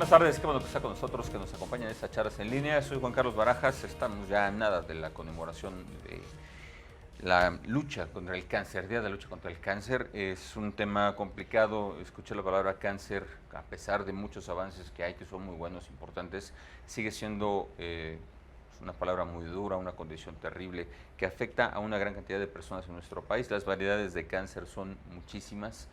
buenas tardes, qué bueno que está con nosotros, que nos acompaña en estas charlas en línea. Soy Juan Carlos Barajas, estamos ya a nada de la conmemoración de la lucha contra el cáncer, Día de la Lucha contra el Cáncer. Es un tema complicado, escuché la palabra cáncer, a pesar de muchos avances que hay, que son muy buenos, importantes, sigue siendo una palabra muy dura, una condición terrible que afecta a una gran cantidad de personas en nuestro país. Las variedades de cáncer son muchísimas.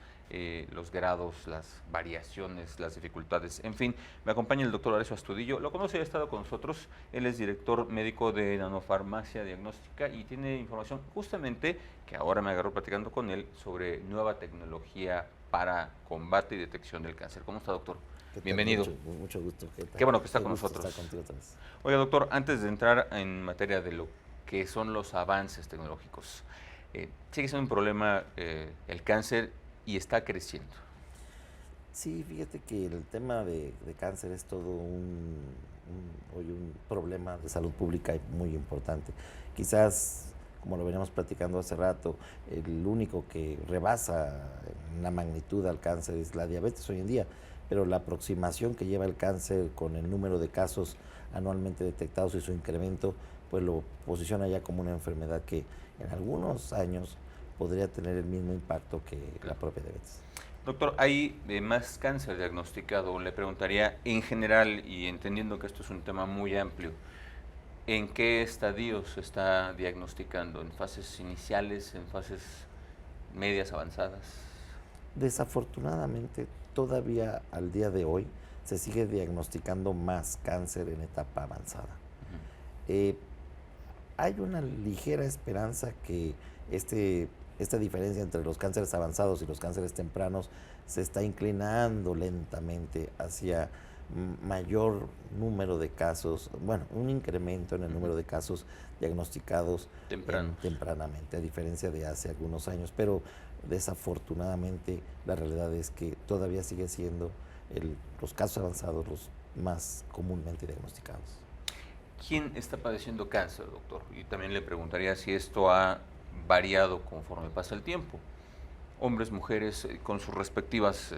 Los grados, las variaciones, las dificultades, en fin. Me acompaña el doctor Horacio Astudillo, lo conoce, ha estado con nosotros, él es director médico de Nanofarmacia Diagnóstica y tiene información justamente, que ahora me agarró platicando con él, sobre nueva tecnología para combate y detección del cáncer. ¿Cómo está, doctor? Bienvenido. Mucho gusto. Qué bueno que está con nosotros. Estar contigo otra vez. Oiga, doctor, antes de entrar en materia de lo que son los avances tecnológicos, sigue siendo un problema el cáncer y está creciendo. Sí, fíjate que el tema de cáncer es todo hoy un problema de salud pública muy importante. Quizás, como lo veníamos platicando hace rato, el único que rebasa en la magnitud al cáncer es la diabetes hoy en día, pero la aproximación que lleva el cáncer con el número de casos anualmente detectados y su incremento, pues lo posiciona ya como una enfermedad que en algunos años podría tener el mismo impacto que la propia diabetes. Doctor, ¿hay más cáncer diagnosticado? Le preguntaría en general, y entendiendo que esto es un tema muy amplio, ¿en qué estadio se está diagnosticando? ¿En fases iniciales, en fases medias avanzadas? Desafortunadamente, todavía al día de hoy se sigue diagnosticando más cáncer en etapa avanzada. Hay una ligera esperanza que esta diferencia entre los cánceres avanzados y los cánceres tempranos se está inclinando lentamente hacia mayor número de casos, bueno, un incremento en el número de casos diagnosticados tempranamente, a diferencia de hace algunos años, pero desafortunadamente la realidad es que todavía sigue siendo los casos avanzados los más comúnmente diagnosticados. ¿Quién está padeciendo cáncer, doctor? Y también le preguntaría si esto ha variado conforme pasa el tiempo. Hombres, mujeres, con sus respectivas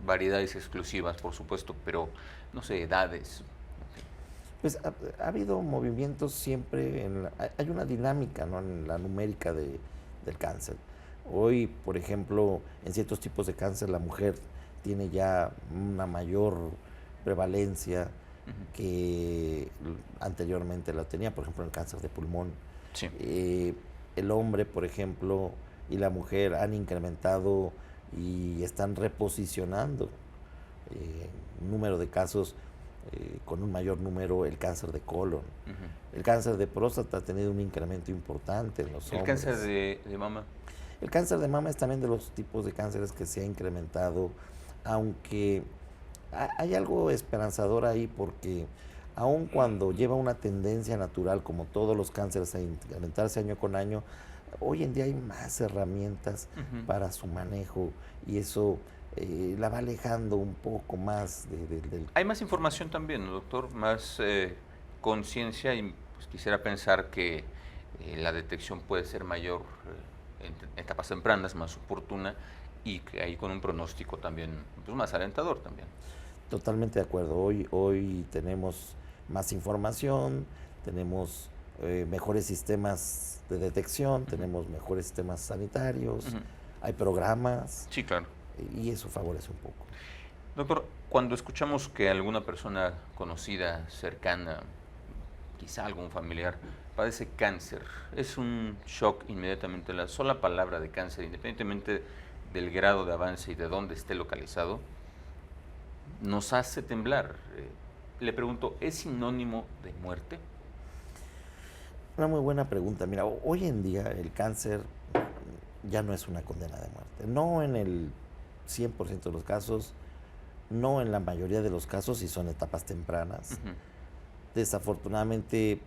variedades exclusivas, por supuesto, pero no sé, edades. Pues ha habido movimientos siempre, hay una dinámica, ¿no?, en la numérica del cáncer. Hoy, por ejemplo, en ciertos tipos de cáncer la mujer tiene ya una mayor prevalencia que anteriormente la tenía, por ejemplo, en el cáncer de pulmón. Sí. El hombre, por ejemplo, y la mujer han incrementado y están reposicionando número de casos con un mayor número el cáncer de colon. El cáncer de próstata ha tenido un incremento importante en los hombres. ¿El cáncer de mama? El cáncer de mama es también de los tipos de cánceres que se ha incrementado, aunque hay algo esperanzador ahí, porque aun cuando lleva una tendencia natural, como todos los cánceres, a incrementarse año con año, hoy en día hay más herramientas para su manejo y eso la va alejando un poco más del... Hay más información también, ¿no, doctor? Más conciencia y pues, quisiera pensar que la detección puede ser mayor en etapas tempranas, más oportuna y que ahí con un pronóstico también pues, más alentador también. Totalmente de acuerdo. Hoy tenemos más información, tenemos mejores sistemas de detección, tenemos mejores sistemas sanitarios, hay programas. Sí, claro. Y eso favorece un poco. Doctor, cuando escuchamos que alguna persona conocida, cercana, quizá algún familiar, padece cáncer, es un shock inmediatamente. La sola palabra de cáncer, independientemente del grado de avance y de dónde esté localizado, nos hace temblar. Le pregunto, ¿es sinónimo de muerte? Una muy buena pregunta. Mira, hoy en día el cáncer ya no es una condena de muerte. No en el 100% de los casos, no en la mayoría de los casos si son etapas tempranas. Desafortunadamente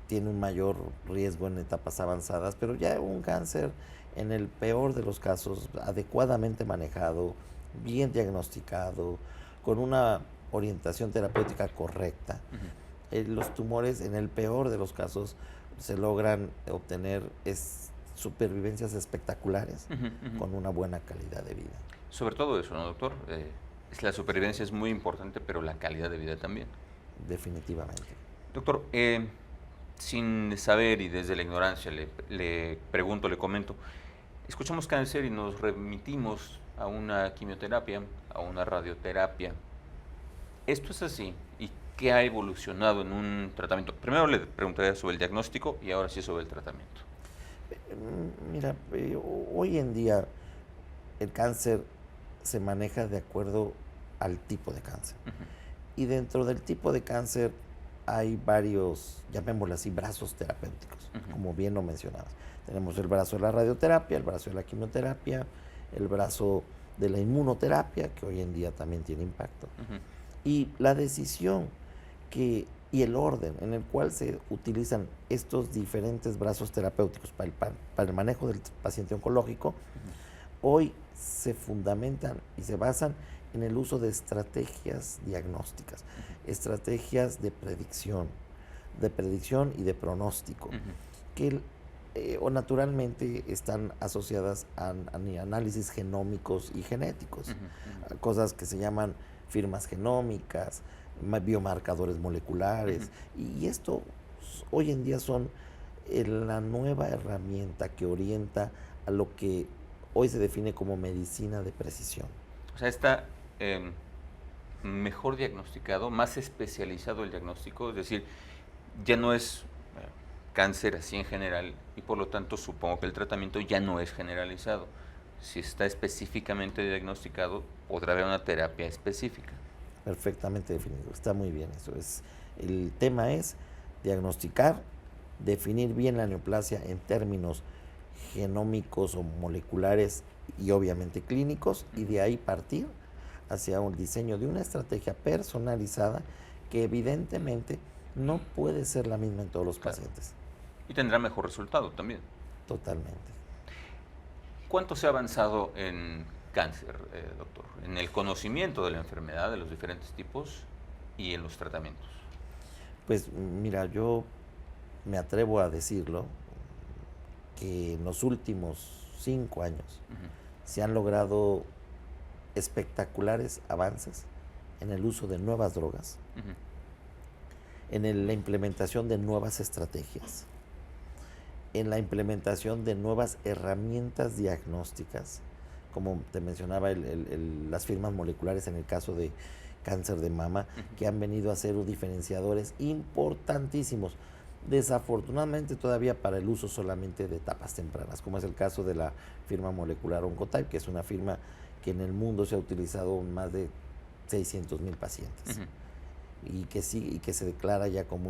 tiene un mayor riesgo en etapas avanzadas, pero ya un cáncer en el peor de los casos, adecuadamente manejado, bien diagnosticado, con una orientación terapéutica correcta, los tumores en el peor de los casos se logran obtener supervivencias espectaculares con una buena calidad de vida. Sobre todo eso, ¿no, doctor? La supervivencia es muy importante, pero la calidad de vida también. definitivamente. Doctor, sin saber y desde la ignorancia le pregunto, le comento, escuchamos cáncer y nos remitimos a una quimioterapia, a una radioterapia. ¿Esto es así? ¿Y qué ha evolucionado en un tratamiento? Primero le preguntaría sobre el diagnóstico y ahora sí sobre el tratamiento. Mira, hoy en día el cáncer se maneja de acuerdo al tipo de cáncer. Ujú, Y dentro del tipo de cáncer hay varios, llamémoslo así, brazos terapéuticos, ujú, como bien lo mencionabas. Tenemos el brazo de la radioterapia, el brazo de la quimioterapia, el brazo de la inmunoterapia, que hoy en día también tiene impacto. ujú, Y la decisión y el orden en el cual se utilizan estos diferentes brazos terapéuticos para el manejo del paciente oncológico, hoy se fundamentan y se basan en el uso de estrategias diagnósticas, estrategias de predicción y de pronóstico, ujú, que o naturalmente están asociadas a análisis genómicos y genéticos, ujú, ujú, a cosas que se llaman firmas genómicas, biomarcadores ujú. moleculares, y esto hoy en día son la nueva herramienta que orienta a lo que hoy se define como medicina de precisión. O sea, está em, mejor diagnosticado, más especializado el diagnóstico, es decir, ya no es cáncer así en general y por lo tanto supongo que el tratamiento ya no es generalizado. Si está específicamente diagnosticado, podrá haber una terapia específica. Perfectamente definido, está muy bien eso. El tema es diagnosticar, definir bien la neoplasia en términos genómicos o moleculares y obviamente clínicos, y Ujú, de ahí partir hacia un diseño de una estrategia personalizada que evidentemente no puede ser la misma en todos los claro. pacientes, Y tendrá mejor resultado también. totalmente. ¿Cuánto se ha avanzado en cáncer, doctor? En el conocimiento de la enfermedad, de los diferentes tipos y en los tratamientos. Pues mira, yo me atrevo a decirlo, que en los últimos 5 años Ujú, se han logrado espectaculares avances en el uso de nuevas drogas, ujú, en la implementación de nuevas estrategias, en la implementación de nuevas herramientas diagnósticas, como te mencionaba, las firmas moleculares en el caso de cáncer de mama, ujú, que han venido a ser diferenciadores importantísimos. Desafortunadamente todavía para el uso solamente de etapas tempranas, como es el caso de la firma molecular Oncotype, que es una firma que en el mundo se ha utilizado en más de 600,000 pacientes ujú. y que se declara ya como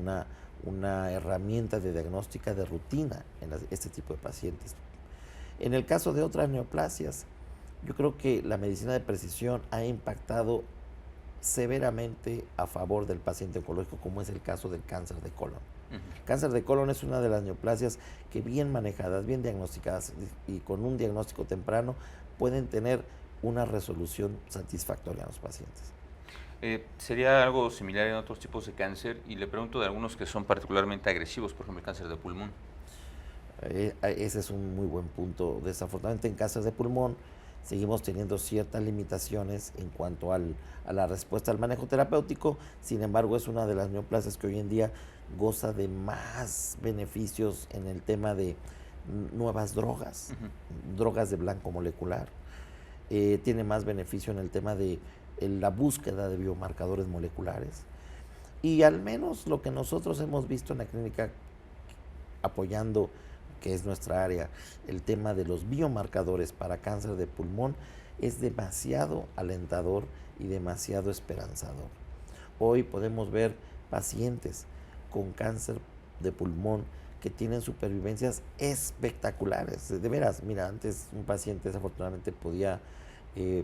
una herramienta de diagnóstica de rutina en este tipo de pacientes. En el caso de otras neoplasias, yo creo que la medicina de precisión ha impactado severamente a favor del paciente oncológico, como es el caso del cáncer de colon. Ujú. Cáncer de colon es una de las neoplasias que bien manejadas, bien diagnosticadas y con un diagnóstico temprano pueden tener una resolución satisfactoria en los pacientes. Sería algo similar en otros tipos de cáncer y le pregunto de algunos que son particularmente agresivos, por ejemplo, el cáncer de pulmón. Ese es un muy buen punto. Desafortunadamente en cáncer de pulmón seguimos teniendo ciertas limitaciones en cuanto a la respuesta al manejo terapéutico. Sin embargo, es una de las neoplasias que hoy en día goza de más beneficios en el tema de nuevas drogas, Ujú, drogas de blanco molecular. Tiene más beneficio en el tema de la búsqueda de biomarcadores moleculares. Y al menos lo que nosotros hemos visto en la clínica apoyando, que es nuestra área, el tema de los biomarcadores para cáncer de pulmón, es demasiado alentador y demasiado esperanzador. Hoy podemos ver pacientes con cáncer de pulmón que tienen supervivencias espectaculares. De veras, mira, antes un paciente desafortunadamente podía eh,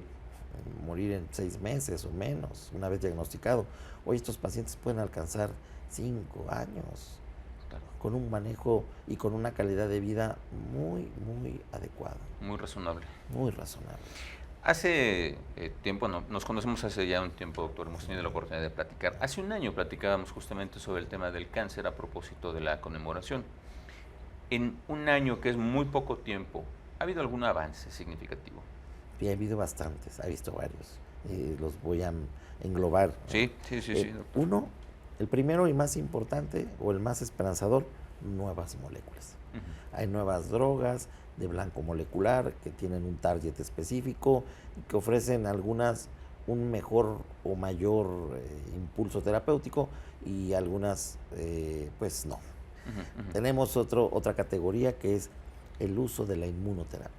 morir en 6 meses o menos, una vez diagnosticado. Hoy estos pacientes pueden alcanzar 5 años claro, con un manejo y con una calidad de vida muy, muy adecuada, muy razonable. muy razonable. Hace tiempo, no, nos conocemos hace ya un tiempo, doctor, hemos tenido la oportunidad de platicar. Hace un año platicábamos justamente sobre el tema del cáncer a propósito de la conmemoración. En un año, que es muy poco tiempo, ¿ha habido algún avance significativo? Y ha habido bastantes, ha visto varios. los voy a englobar. Sí, sí, sí, sí, doctor. Uno, el primero y más importante, o el más esperanzador, nuevas moléculas. Ujú. Hay nuevas drogas de blanco molecular que tienen un target específico y que ofrecen algunas un mejor o mayor impulso terapéutico y algunas pues no. Ujú, ujú. Tenemos otra categoría que es el uso de la inmunoterapia.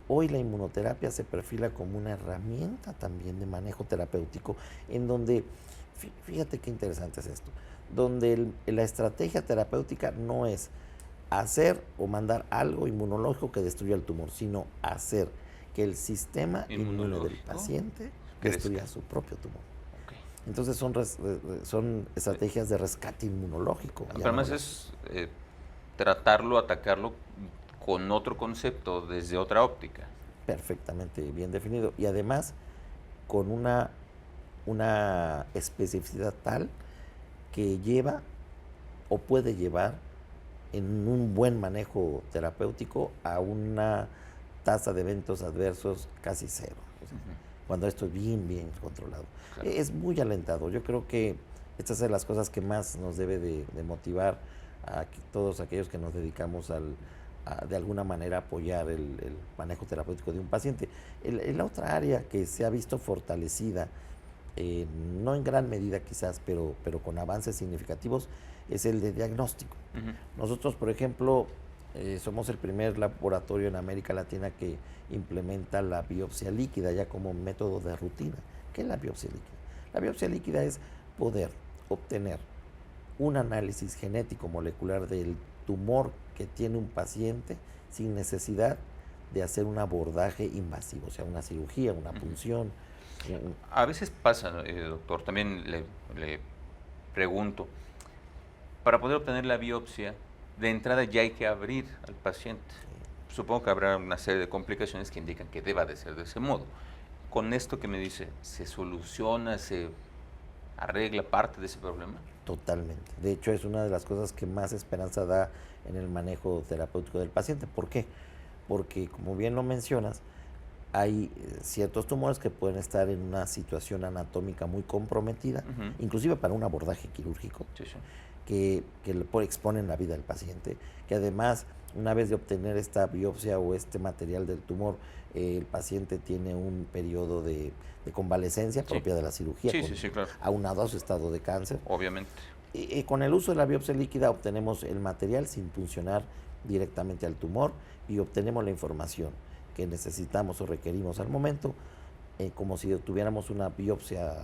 Hoy la inmunoterapia se perfila como una herramienta también de manejo terapéutico en donde, fíjate qué interesante es esto, donde la estrategia terapéutica no es hacer o mandar algo inmunológico que destruya el tumor, sino hacer que el sistema inmune del Inmunológico paciente crezca. destruya su propio tumor. Ok. Entonces son estrategias de rescate inmunológico. Pero además es tratarlo, atacarlo con otro concepto, desde otra óptica. Perfectamente bien definido. Y además con una especificidad tal que lleva o puede llevar en un buen manejo terapéutico a una tasa de eventos adversos casi cero. O sea, Ujú. cuando esto es bien controlado. Claro. Es muy alentador. Yo creo que estas son las cosas que más nos debe de motivar a todos aquellos que nos dedicamos de alguna manera apoyar el manejo terapéutico de un paciente. La otra área que se ha visto fortalecida, no en gran medida quizás, pero con avances significativos, es el de diagnóstico. Ujú. Nosotros, por ejemplo, somos el primer laboratorio en América Latina que implementa la biopsia líquida ya como método de rutina. ¿Qué es la biopsia líquida? La biopsia líquida es poder obtener un análisis genético molecular del tumor que tiene un paciente sin necesidad de hacer un abordaje invasivo, o sea, una cirugía, una Ujú. punción. A veces pasa, doctor, también le pregunto, para poder obtener la biopsia, de entrada ya hay que abrir al paciente. Supongo que habrá una serie de complicaciones que indican que deba de ser de ese modo. Con esto que me dice, ¿se soluciona, se arregla parte de ese problema? Totalmente. De hecho, es una de las cosas que más esperanza da en el manejo terapéutico del paciente. ¿Por qué? Porque, como bien lo mencionas, hay ciertos tumores que pueden estar en una situación anatómica muy comprometida, Ujú. inclusive para un abordaje quirúrgico, Sí, sí. que exponen la vida del paciente, que además, una vez de obtener esta biopsia o este material del tumor, el paciente tiene un periodo de convalecencia Sí, propia de la cirugía, sí, sí, sí, claro. aunado a su estado de cáncer. Obviamente. Y con el uso de la biopsia líquida obtenemos el material sin puncionar directamente al tumor y obtenemos la información que necesitamos o requerimos al momento, como si tuviéramos una biopsia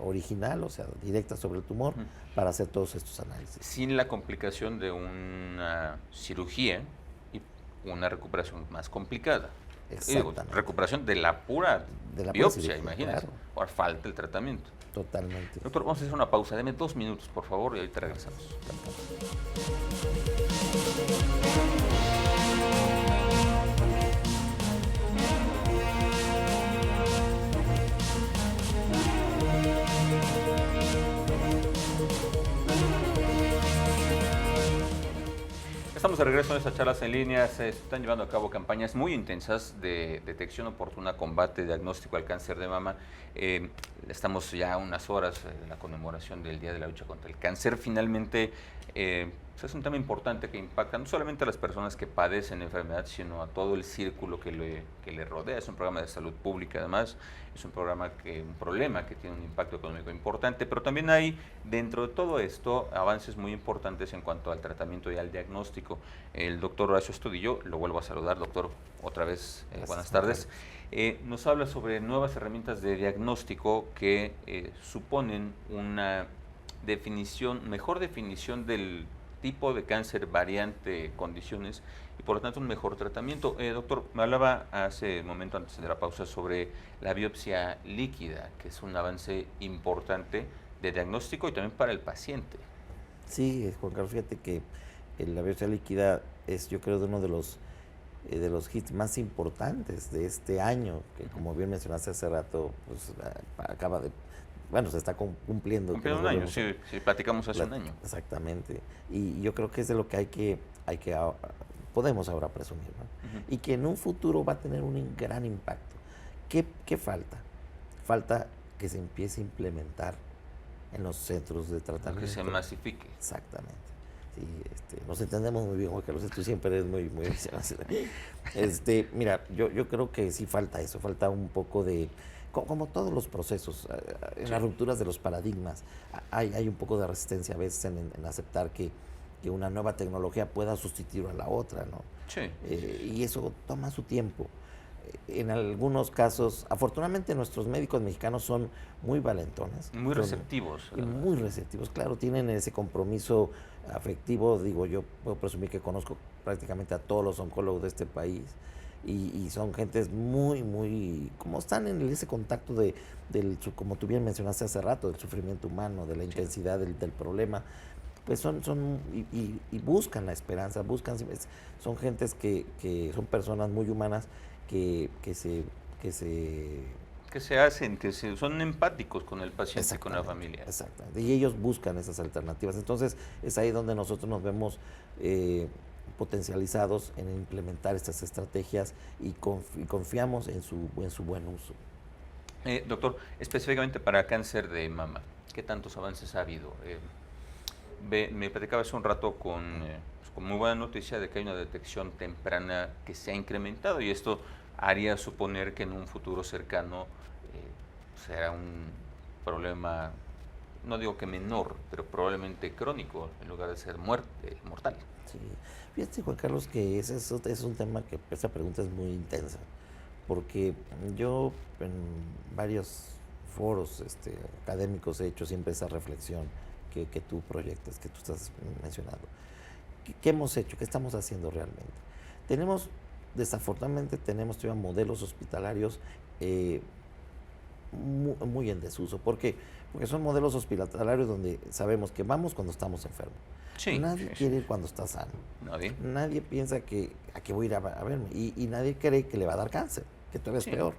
original, o sea, directa sobre el tumor, Ujú. para hacer todos estos análisis. Sin la complicación de una cirugía y una recuperación más complicada. Y digo, Exactamente. recuperación de la pura De la pura biopsia, cirugía, imagínense. claro, Ahora falta el tratamiento. totalmente. Doctor, vamos a hacer una pausa. Deme 2 minutos, por favor, y ahorita regresamos. Estamos de regreso en estas charlas en línea. Se están llevando a cabo campañas muy intensas de detección oportuna, combate, diagnóstico al cáncer de mama. Estamos ya a unas horas de la conmemoración del Día de la Lucha contra el Cáncer. Finalmente, pues es un tema importante que impacta no solamente a las personas que padecen enfermedad, sino a todo el círculo que le rodea. Es un programa de salud pública, además. Es un problema que tiene un impacto económico importante, pero también hay, dentro de todo esto, avances muy importantes en cuanto al tratamiento y al diagnóstico. El doctor Horacio Estudillo, lo vuelvo a saludar, doctor, otra vez, buenas tardes. Nos habla sobre nuevas herramientas de diagnóstico que suponen una mejor definición del tipo de cáncer, variante, condiciones y por lo tanto un mejor tratamiento. Doctor, me hablaba hace un momento antes de la pausa sobre la biopsia líquida, que es un avance importante de diagnóstico y también para el paciente. Sí, Juan Carlos, fíjate que la biopsia líquida es, yo creo, de uno de los hits más importantes de este año, que como bien mencionaste hace rato, pues acaba de, bueno, se está cumpliendo. Cumpliendo un año, sí, sí, platicamos hace un año. Exactamente. Y yo creo que es de lo que podemos ahora presumir, ¿no? Ujú. Y que en un futuro va a tener un gran impacto. ¿Qué falta? falta que se empiece a implementar en los centros de tratamiento. Que se masifique. Exactamente. Sí, nos entendemos muy bien, Juan Carlos, tú siempre eres muy mira, yo creo que sí falta eso, falta un poco de, como todos los procesos, en las rupturas de los paradigmas, hay un poco de resistencia a veces en aceptar que una nueva tecnología pueda sustituir a la otra, ¿no? Sí. Y eso toma su tiempo. En algunos casos, afortunadamente nuestros médicos mexicanos son muy valentones. Muy receptivos. Y muy receptivos, claro, tienen ese compromiso afectivo. Digo, yo puedo presumir que conozco prácticamente a todos los oncólogos de este país y son gentes muy, como están en ese contacto como tú bien mencionaste hace rato, del sufrimiento humano, de la intensidad del problema, pues son y buscan la esperanza, son gentes que son personas muy humanas que son empáticos con el paciente y con la familia. Exactamente. Y ellos buscan esas alternativas. Entonces, es ahí donde nosotros nos vemos potencializados en implementar estas estrategias y confiamos en su buen uso. Doctor, específicamente para cáncer de mama, ¿qué tantos avances ha habido? Me platicaba hace un rato con muy buena noticia de que hay una detección temprana que se ha incrementado y esto haría suponer que en un futuro cercano será un problema, no digo que menor, pero probablemente crónico en lugar de ser mortal. Sí, fíjate, Juan Carlos, que ese es un tema que esa pregunta es muy intensa, porque yo en varios foros académicos he hecho siempre esa reflexión que tú proyectas, que tú estás mencionando. ¿Qué hemos hecho? ¿Qué estamos haciendo realmente? Desafortunadamente tenemos todavía modelos hospitalarios muy en desuso. ¿Por qué? Porque son modelos hospitalarios donde sabemos que vamos cuando estamos enfermos. Sí, nadie quiere ir cuando está sano. Nadie piensa que voy a ir a verme. Y nadie cree que le va a dar cáncer, que todavía es peor.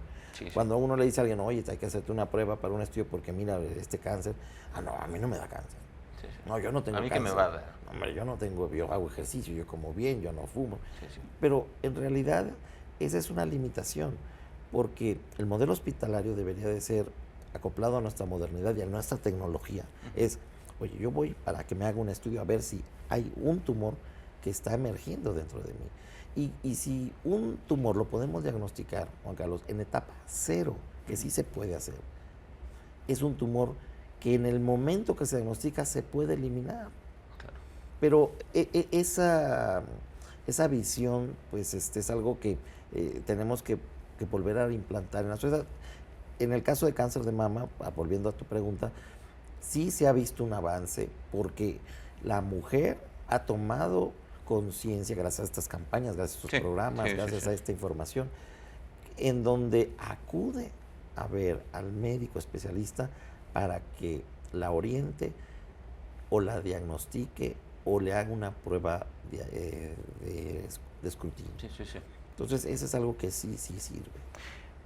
Cuando uno le dice a alguien, oye, hay que hacerte una prueba para un estudio porque mira este cáncer. No, a mí no me da cáncer. No, yo no tengo cáncer. ¿A mí qué me va a dar? No, hombre, yo hago ejercicio, yo como bien, yo no fumo. Pero en realidad esa es una limitación, porque el modelo hospitalario debería de ser acoplado a nuestra modernidad y a nuestra tecnología. Oye, yo voy para que me haga un estudio a ver si hay un tumor que está emergiendo dentro de mí. Y si un tumor lo podemos diagnosticar, Juan Carlos, en etapa 0, que sí se puede hacer, es un tumor que en el momento que se diagnostica se puede eliminar. Claro. Pero esa visión, pues es algo que tenemos que volver a implantar en la sociedad. En el caso de cáncer de mama, volviendo a tu pregunta, sí se ha visto un avance porque la mujer ha tomado conciencia gracias a estas campañas, gracias a estos programas, gracias a esta información, en donde acude a ver al médico especialista para que la oriente o la diagnostique o le haga una prueba de escrutinio. Entonces, eso es algo que sí sirve.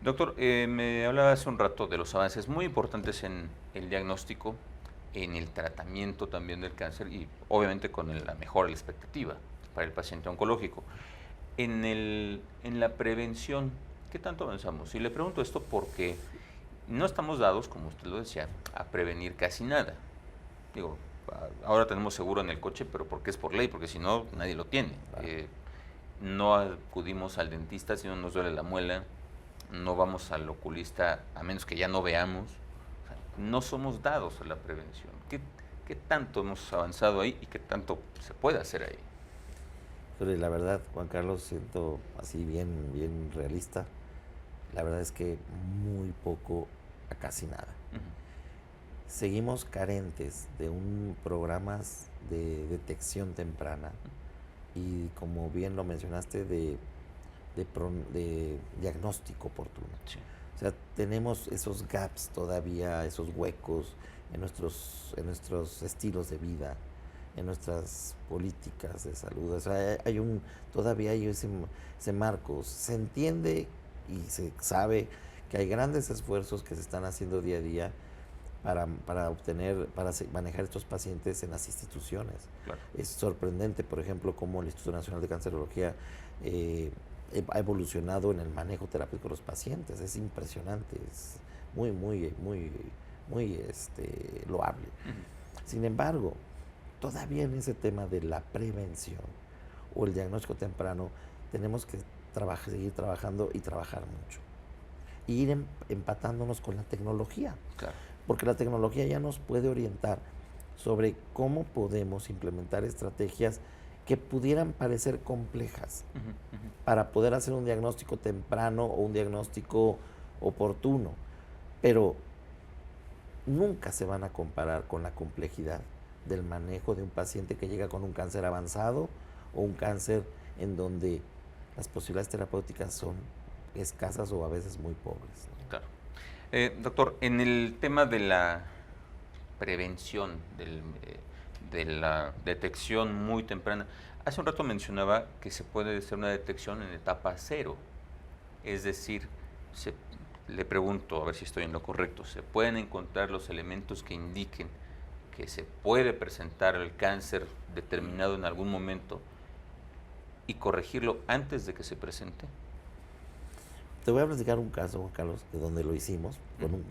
Doctor, me hablaba hace un rato de los avances muy importantes en el diagnóstico, en el tratamiento también del cáncer y obviamente con la mejor expectativa para el paciente oncológico. En la prevención, ¿qué tanto avanzamos? Y le pregunto esto porque no estamos dados, como usted lo decía, a prevenir casi nada. Digo, ahora tenemos seguro en el coche, pero porque es por ley, porque si no, nadie lo tiene. No acudimos al dentista si no nos duele la muela, no vamos al oculista a menos que ya no veamos. O sea, no somos dados a la prevención. ¿Qué tanto hemos avanzado ahí y qué tanto se puede hacer ahí? Pero la verdad, Juan Carlos, siento así bien realista. La verdad es que muy poco a casi nada. Seguimos carentes de programas de detección temprana y, como bien lo mencionaste, de diagnóstico oportuno. O sea, tenemos esos gaps todavía, esos huecos en nuestros estilos de vida, en nuestras políticas de salud. O sea, todavía hay ese marco. Se entiende y se sabe que hay grandes esfuerzos que se están haciendo día a día para manejar estos pacientes en las instituciones. Claro. Es sorprendente, por ejemplo, cómo el Instituto Nacional de Cancerología ha evolucionado en el manejo terapéutico de los pacientes. Es impresionante, muy loable. Sin embargo, todavía en ese tema de la prevención o el diagnóstico temprano, tenemos que seguir trabajando y trabajar mucho. Y ir empatándonos con la tecnología. Claro. Porque la tecnología ya nos puede orientar sobre cómo podemos implementar estrategias que pudieran parecer complejas para poder hacer un diagnóstico temprano o un diagnóstico oportuno, pero nunca se van a comparar con la complejidad del manejo de un paciente que llega con un cáncer avanzado o un cáncer en donde las posibilidades terapéuticas son escasas o a veces muy pobres. Claro. Doctor, en el tema de la prevención, de la detección muy temprana, hace un rato mencionaba que se puede hacer una detección en etapa cero. Es decir, le pregunto, a ver si estoy en lo correcto, ¿se pueden encontrar los elementos que indiquen que se puede presentar el cáncer determinado en algún momento y corregirlo antes de que se presente? Te voy a platicar un caso, Juan Carlos, de donde lo hicimos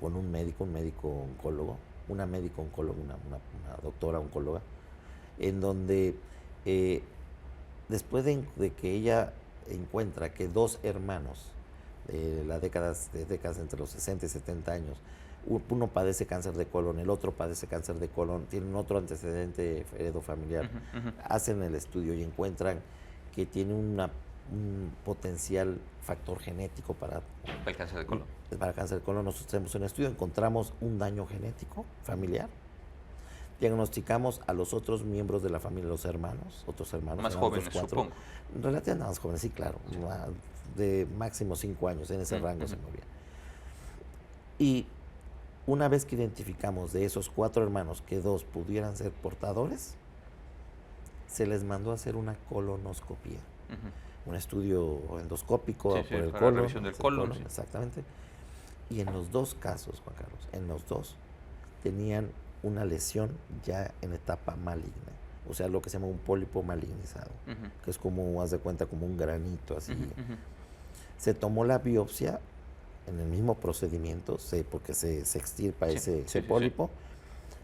con un médico oncólogo, una médico oncóloga, una doctora oncóloga, en donde después de que ella encuentra que dos hermanos de décadas entre los 60 y 70 años, uno padece cáncer de colon, el otro padece cáncer de colon, tienen otro antecedente heredofamiliar, hacen el estudio y encuentran que tiene un potencial factor genético para el cáncer de colon. Para cáncer de colon. Nosotros hacemos un estudio, encontramos un daño genético familiar, diagnosticamos a los otros miembros de la familia, los hermanos, otros hermanos. Más jóvenes, supongo. Relativamente más jóvenes, sí, claro, de máximo 5 años, en ese rango se movía. Y una vez que identificamos de esos 4 hermanos que 2 pudieran ser portadores, se les mandó a hacer una colonoscopía. Un estudio endoscópico por el colon. La revisión del colon. Exactamente. Y en los 2 casos, Juan Carlos, en los 2 tenían una lesión ya en etapa maligna. O sea, lo que se llama un pólipo malignizado, que es como, haz de cuenta, como un granito así. Se tomó la biopsia en el mismo procedimiento, porque se extirpa ese pólipo,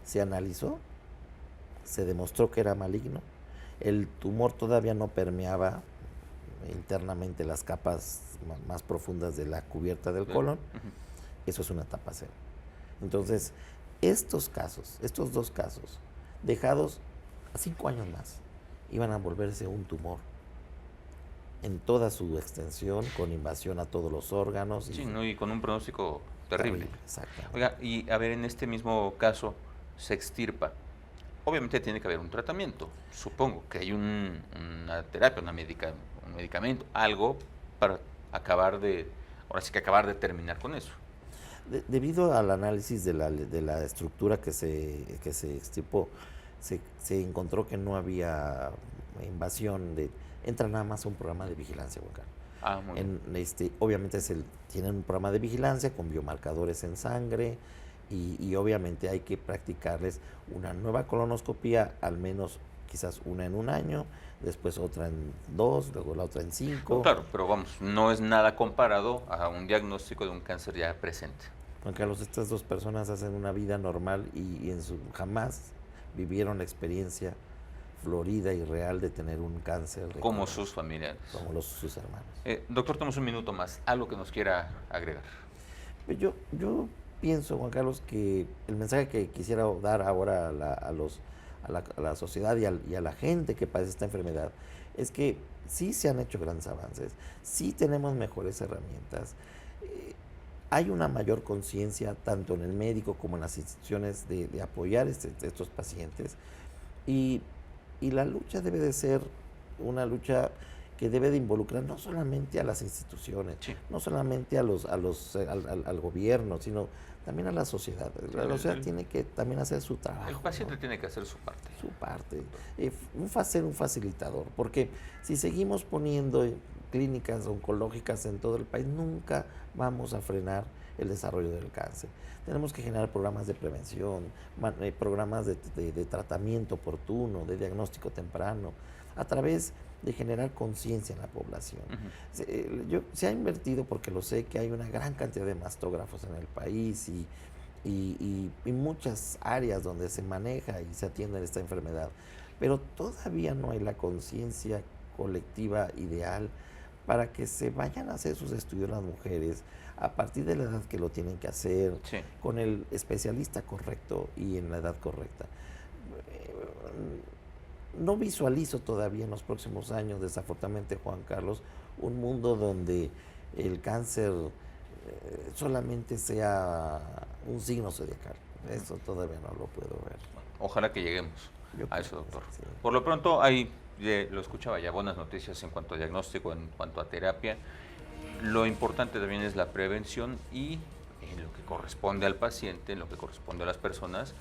se analizó, se demostró que era maligno, el tumor todavía no permeaba internamente las capas más profundas de la cubierta del colon. Eso es una etapa cero. Entonces, estos 2 casos, dejados a 5 años más, iban a volverse un tumor en toda su extensión, con invasión a todos los órganos. Sí, y con un pronóstico terrible. Exactamente. Oiga, y a ver, en este mismo caso, se extirpa. Obviamente tiene que haber un tratamiento. Supongo que hay una terapia, un medicamento, algo para acabar de terminar con eso. Debido al análisis de la estructura que se extirpó, se encontró que no había invasión entra nada más un programa de vigilancia, Juan Carlos. Muy bien. Obviamente tienen un programa de vigilancia con biomarcadores en sangre y obviamente hay que practicarles una nueva colonoscopía, al menos quizás una en 1 año, después otra en 2, luego la otra en 5. No, claro, pero vamos, no es nada comparado a un diagnóstico de un cáncer ya presente. Juan Carlos, estas 2 personas hacen una vida normal y jamás vivieron la experiencia florida y real de tener un cáncer. Como sus familiares. Como sus hermanos. Doctor, tenemos un minuto más. ¿Algo que nos quiera agregar? Yo pienso, Juan Carlos, que el mensaje que quisiera dar ahora a la sociedad y a la gente que padece esta enfermedad es que sí se han hecho grandes avances, sí tenemos mejores herramientas, hay una mayor conciencia tanto en el médico como en las instituciones de apoyar estos pacientes y la lucha debe de ser una lucha que debe de involucrar no solamente a las instituciones, no solamente al gobierno, sino también a la sociedad. La sociedad tiene que también hacer su trabajo. El paciente tiene que hacer su parte. Su parte. Ser un facilitador, porque si seguimos poniendo clínicas oncológicas en todo el país, nunca vamos a frenar el desarrollo del cáncer. Tenemos que generar programas de prevención, programas de tratamiento oportuno, de diagnóstico temprano, a través de generar conciencia en la población. Ujú. Se ha invertido, porque lo sé, que hay una gran cantidad de mastógrafos en el país y muchas áreas donde se maneja y se atiende esta enfermedad, pero todavía no hay la conciencia colectiva ideal para que se vayan a hacer sus estudios las mujeres a partir de la edad que lo tienen que hacer, Sí. con el especialista correcto y en la edad correcta. No visualizo todavía en los próximos años, desafortunadamente, Juan Carlos, un mundo donde el cáncer solamente sea un signo zodiacal. Eso todavía no lo puedo ver. Ojalá que lleguemos Yo a creo eso, doctor. que sí. Por lo pronto, hay, lo escuchaba ya, buenas noticias en cuanto a diagnóstico, en cuanto a terapia. Lo importante también es la prevención y en lo que corresponde al paciente, en lo que corresponde a las personas,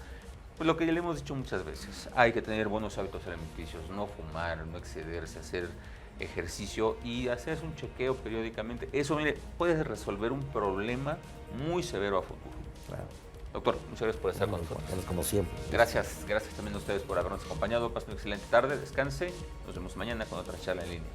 pues lo que ya le hemos dicho muchas veces, hay que tener buenos hábitos alimenticios, no fumar, no excederse, hacer ejercicio y hacerse un chequeo periódicamente. Eso, mire, puede resolver un problema muy severo a futuro. Claro. Doctor, muchas gracias por estar con nosotros. Como siempre. Gracias también a ustedes por habernos acompañado. Pasen una excelente tarde, descanse. Nos vemos mañana con otra charla en línea.